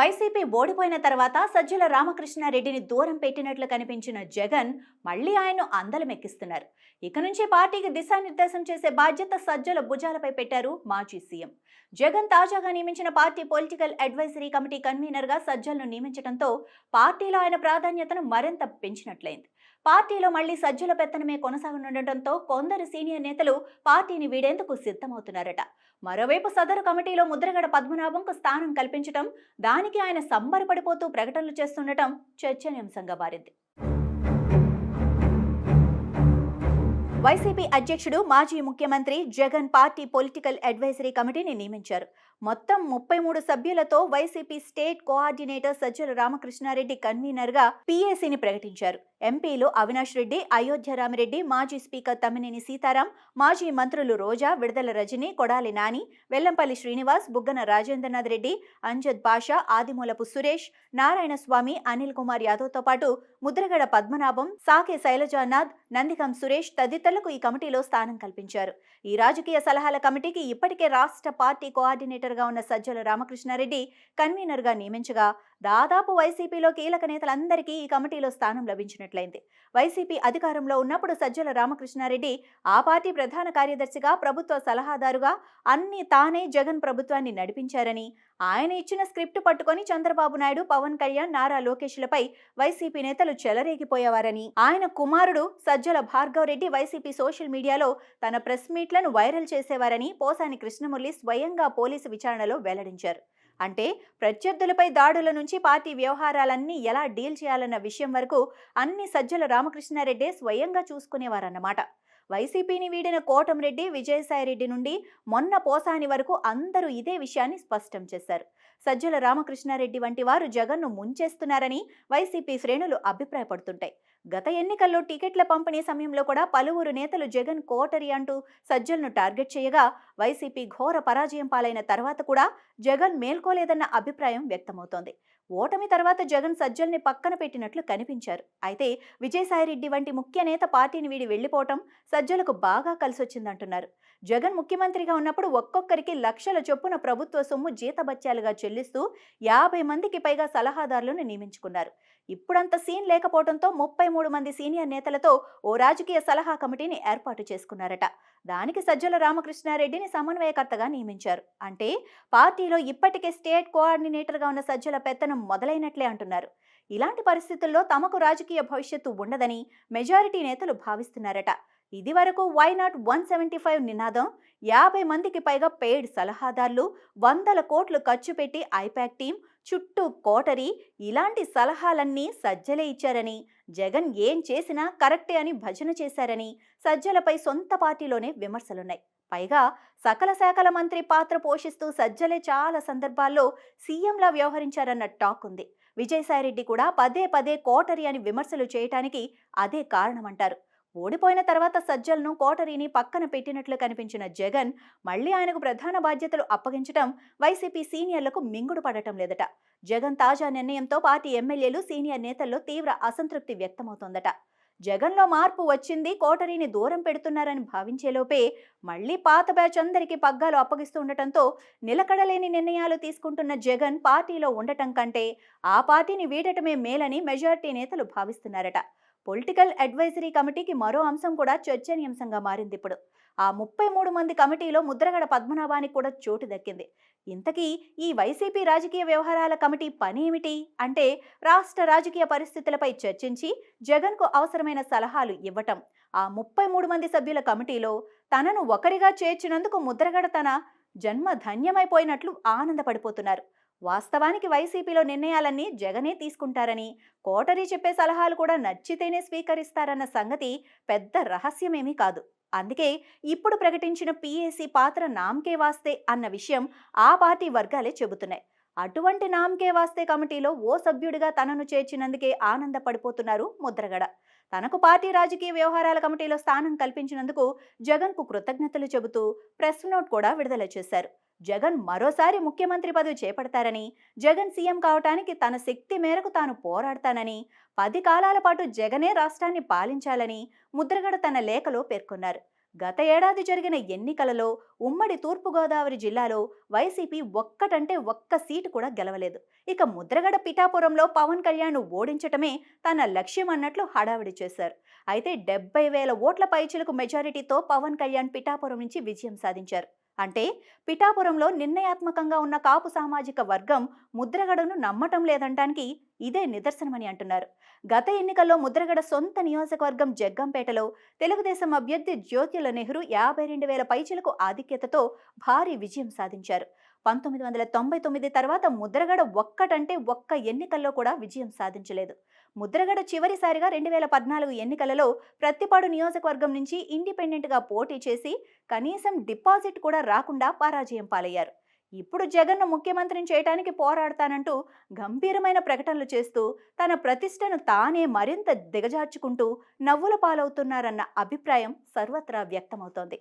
YCP ఓడిపోయిన తర్వాత సజ్జల రామకృష్ణారెడ్డిని దూరం పెట్టినట్లు కనిపించిన జగన్ మళ్లీ ఆయన్ను అందలమెక్కిస్తున్నారు. ఇక నుంచి పార్టీకి దిశానిర్దేశం చేసే బాధ్యత సజ్జల భుజాలపై పెట్టారు మాజీ సీఎం జగన్. తాజాగా నియమించిన party political advisory committee convener గా సజ్జలను నియమించడంతో పార్టీలో ఆయన ప్రాధాన్యతను మరింత పెంచినట్లయింది. పార్టీలో మళ్లీ సజ్జల పెత్తనమే కొనసాగనుండటంతో కొందరు సీనియర్ నేతలు పార్టీని వీడేందుకు సిద్ధమవుతున్నారట. మరోవైపు సదరు కమిటీలో ముద్రగడ పద్మనాభంకు స్థానం కల్పించడం, దానికి ఆయన సంబరపడిపోతూ ప్రకటనలు చేస్తుండటం చర్చనీయాంశంగా మారింది. వైసీపీ అధ్యక్షుడు మాజీ ముఖ్యమంత్రి జగన్ పార్టీ పొలిటికల్ అడ్వైజరీ కమిటీని నియమించారు. మొత్తం 33 సభ్యులతో YCP state coordinator Sajjala Ramakrishna Reddy convener గా పీఏసీని ప్రకటించారు. ఎంపీలు అవినాష్ రెడ్డి, అయోధ్య రామిరెడ్డి, మాజీ స్పీకర్ తమ్మినేని సీతారాం, మాజీ మంత్రులు రోజా, విడుదల రజని, కొడాలి నాని, వెల్లంపల్లి శ్రీనివాస్, బుగ్గన రాజేంద్రనాథ్ రెడ్డి, అంజద్ బాషా, ఆదిమూలపు సురేష్, నారాయణ స్వామి, అనిల్ కుమార్ యాదవ్ తో పాటు ముద్రగడ పద్మనాభం, సాకే శైలజానాథ్, నందికం సురేష్ తదితరులకు ఈ కమిటీలో స్థానం కల్పించారు. ఈ రాజకీయ సలహాల కమిటీకి ఇప్పటికే రాష్ట్ర పార్టీ కోఆర్డినేటర్ గా ఉన్న సజ్జల రామకృష్ణారెడ్డి కన్వీనర్ గా నియమించగా దాదాపు వైసీపీలో కీలక నేతలందరికీ ఈ కమిటీలో స్థానం లభించినట్లయింది. వైసీపీ అధికారంలో ఉన్నప్పుడు సజ్జల రామకృష్ణారెడ్డి ఆ పార్టీ ప్రధాన కార్యదర్శిగా, ప్రభుత్వ సలహాదారుగా అన్ని తానే జగన్ ప్రభుత్వాన్ని నడిపించారని, ఆయన ఇచ్చిన స్క్రిప్ట్ పట్టుకొని చంద్రబాబు నాయుడు, పవన్ కళ్యాణ్, నారా లోకేష్లపై వైసీపీ నేతలు చెలరేగిపోయేవారని, ఆయన కుమారుడు సజ్జల భార్గవ్ రెడ్డి వైసీపీ సోషల్ మీడియాలో తన ప్రెస్ మీట్లను వైరల్ చేసేవారని పోసాని కృష్ణమురళి స్వయంగా పోలీసు విచారణలో వెల్లడించారు. అంటే ప్రత్యర్థులపై దాడుల నుంచి పార్టీ వ్యవహారాలన్నీ ఎలా డీల్ చేయాలన్న విషయం వరకు అన్ని సజ్జల రామకృష్ణారెడ్డి స్వయంగా చూసుకునేవారన్నమాట. వైసీపీని వీడిన కోటంరెడ్డి, విజయసాయిరెడ్డి నుండి మొన్న పోసాని వరకు అందరూ ఇదే విషయాన్ని స్పష్టం చేశారు. సజ్జల రామకృష్ణారెడ్డి వంటి వారు జగన్ను ముంచేస్తున్నారని వైసీపీ శ్రేణులు అభిప్రాయపడుతుంటాయి. గత ఎన్నికల్లో టికెట్ల పంపిణీ సమయంలో కూడా పలువురు నేతలు జగన్ కోటరి అంటూ సజ్జలను టార్గెట్ చేయగా వైసీపీ ఘోర పరాజయం పాలైన తర్వాత కూడా జగన్ మేల్కోలేదన్న అభిప్రాయం వ్యక్తమవుతోంది. ఓటమి తర్వాత జగన్ సజ్జల్ని పక్కన పెట్టినట్లు కనిపించారు. అయితే విజయసాయిరెడ్డి వంటి ముఖ్య నేత పార్టీని వీడి వెళ్లిపోవటం సజ్జలకు బాగా కలిసొచ్చిందంటున్నారు. జగన్ ముఖ్యమంత్రిగా ఉన్నప్పుడు ఒక్కొక్కరికి లక్షల చొప్పున ప్రభుత్వ సొమ్ము జీతబత్యాలుగా చెల్లిస్తూ 50 మందికి పైగా సలహాదారులను నియమించుకున్నారు. ఇప్పుడంత సీన్ లేకపోవడంతో 33 మంది సీనియర్ నేతలతో ఓ రాజకీయ సలహా కమిటీని ఏర్పాటు చేసుకున్నారట. దానికి సజ్జల రామకృష్ణారెడ్డిని సమన్వయకర్తగా నియమించారు. అంటే పార్టీలో ఇప్పటికే స్టేట్ కోఆర్డినేటర్గా ఉన్న సజ్జల పెత్తనం మొదలైనట్లే అంటున్నారు. ఇలాంటి పరిస్థితుల్లో తమకు రాజకీయ భవిష్యత్తు ఉండదని మెజారిటీ నేతలు భావిస్తున్నారట. ఇది వరకు వై నాట్ 175 నినాదం, 50 మందికి పైగా పెయిడ్ సలహాదారులు, 100 కోట్లు ఖర్చు పెట్టి ఐపాక్ టీం చుట్టూ కోటరి, ఇలాంటి సలహాలన్నీ సజ్జలే ఇచ్చారని, జగన్ ఏం చేసినా కరెక్టే అని భజన చేశారని సజ్జలపై సొంత పార్టీలోనే విమర్శలున్నాయి. పైగా సకల శాఖల మంత్రి పాత్ర పోషిస్తూ సజ్జలే చాలా సందర్భాల్లో సీఎంలా వ్యవహరించారన్న టాక్ ఉంది. విజయసాయిరెడ్డి కూడా పదే పదే కోటరి అని విమర్శలు చేయటానికి అదే కారణమంటారు. ఓడిపోయిన తర్వాత సజ్జలను, కోటరీని పక్కన పెట్టినట్లు కనిపించిన జగన్ మళ్లీ ఆయనకు ప్రధాన బాధ్యతలు అప్పగించడం వైసీపీ సీనియర్లకు మింగుడు పడటం లేదట. జగన్ తాజా నిర్ణయంతో పార్టీ ఎమ్మెల్యేలు, సీనియర్ నేతల్లో తీవ్ర అసంతృప్తి వ్యక్తమవుతోందట. జగన్లో మార్పు వచ్చింది, కోటరీని దూరం పెడుతున్నారని భావించేలోపే మళ్లీ పాత బ్యాచ్ అందరికీ పగ్గాలు అప్పగిస్తూ ఉండటంతో నిలకడలేని నిర్ణయాలు తీసుకుంటున్న జగన్ పార్టీలో ఉండటం కంటే ఆ పార్టీని వీడటమే మేలని మెజారిటీ నేతలు భావిస్తున్నారట. పొలిటికల్ అడ్వైజరీ కమిటీకి మరో అంశం కూడా చర్చనీయాంశంగా మారింది. ఇప్పుడు ఆ 33 మంది కమిటీలో ముద్రగడ పద్మనాభానికి కూడా చోటు దక్కింది. ఇంతకీ ఈ వైసీపీ రాజకీయ వ్యవహారాల కమిటీ పని ఏమిటి అంటే రాష్ట్ర రాజకీయ పరిస్థితులపై చర్చించి జగన్కు అవసరమైన సలహాలు ఇవ్వటం. ఆ 33 మంది సభ్యుల కమిటీలో తనను ఒకరిగా చేర్చినందుకు ముద్రగడ తన జన్మ ధన్యమైపోయినట్లు ఆనందపడిపోతున్నారు. వాస్తవానికి వైసీపీలో నిర్ణయాలన్నీ జగనే తీసుకుంటారని, కోటరీ చెప్పే సలహాలు కూడా నచ్చితేనే స్వీకరిస్తారన్న సంగతి పెద్ద రహస్యమేమీ కాదు. అందుకే ఇప్పుడు ప్రకటించిన పీఏసీ పాత్ర నామకే వాస్తే అన్న విషయం ఆ పార్టీ వర్గాలే చెబుతున్నాయి. అటువంటి నామకే వాస్తే కమిటీలో ఓ సభ్యుడిగా తనను చేర్చినందుకే ఆనందపడిపోతున్నారు ముద్రగడ. తనకు పార్టీ రాజకీయ వ్యవహారాల కమిటీలో స్థానం కల్పించినందుకు జగన్కు కృతజ్ఞతలు చెబుతూ ప్రెస్ నోట్ కూడా విడుదల చేశారు. జగన్ మరోసారి ముఖ్యమంత్రి పదవి చేపడతారని, జగన్ సీఎం కావటానికి తన శక్తి మేరకు తాను పోరాడతానని, 10 కాలాల పాటు జగనే రాష్ట్రాన్ని పాలించాలని ముద్రగడ తన లేఖలో పేర్కొన్నారు. గత ఏడాది జరిగిన ఎన్నికలలో ఉమ్మడి తూర్పుగోదావరి జిల్లాలో వైసీపీ ఒక్కటంటే ఒక్క సీటు కూడా గెలవలేదు. ఇక ముద్రగడ పిఠాపురంలో పవన్ కళ్యాణ్ ఓడించటమే తన లక్ష్యం అన్నట్లు హడావిడి చేశారు. అయితే 70,000 ఓట్ల పైచిలకు మెజారిటీతో పవన్ కళ్యాణ్ పిఠాపురం నుంచి విజయం సాధించారు. అంటే పిఠాపురంలో నిర్ణయాత్మకంగా ఉన్న కాపు సామాజిక వర్గం ముద్రగడను నమ్మటం లేదంటానికి ఇదే నిదర్శనమని అంటున్నారు. గత ఎన్నికల్లో ముద్రగడ సొంత నియోజకవర్గం జగ్గంపేటలో తెలుగుదేశం అభ్యర్థి జ్యోతిల నెహ్రూ 52,000 పైచిలకు ఆధిక్యతతో భారీ విజయం సాధించారు. 1999 తర్వాత ముద్రగడ ఒక్కటంటే ఒక్క ఎన్నికల్లో కూడా విజయం సాధించలేదు. ముద్రగడ చివరిసారిగా 2014 ఎన్నికలలో ప్రత్తిపాడు నియోజకవర్గం నుంచి ఇండిపెండెంట్గా పోటీ చేసి కనీసం డిపాజిట్ కూడా రాకుండా పరాజయం పాలయ్యారు. ఇప్పుడు జగన్ను ముఖ్యమంత్రిని చేయడానికి పోరాడతానంటూ గంభీరమైన ప్రకటనలు చేస్తూ తన ప్రతిష్టను తానే మరింత దిగజార్చుకుంటూ నవ్వుల పాలవుతున్నారన్న అభిప్రాయం సర్వత్రా వ్యక్తమవుతోంది.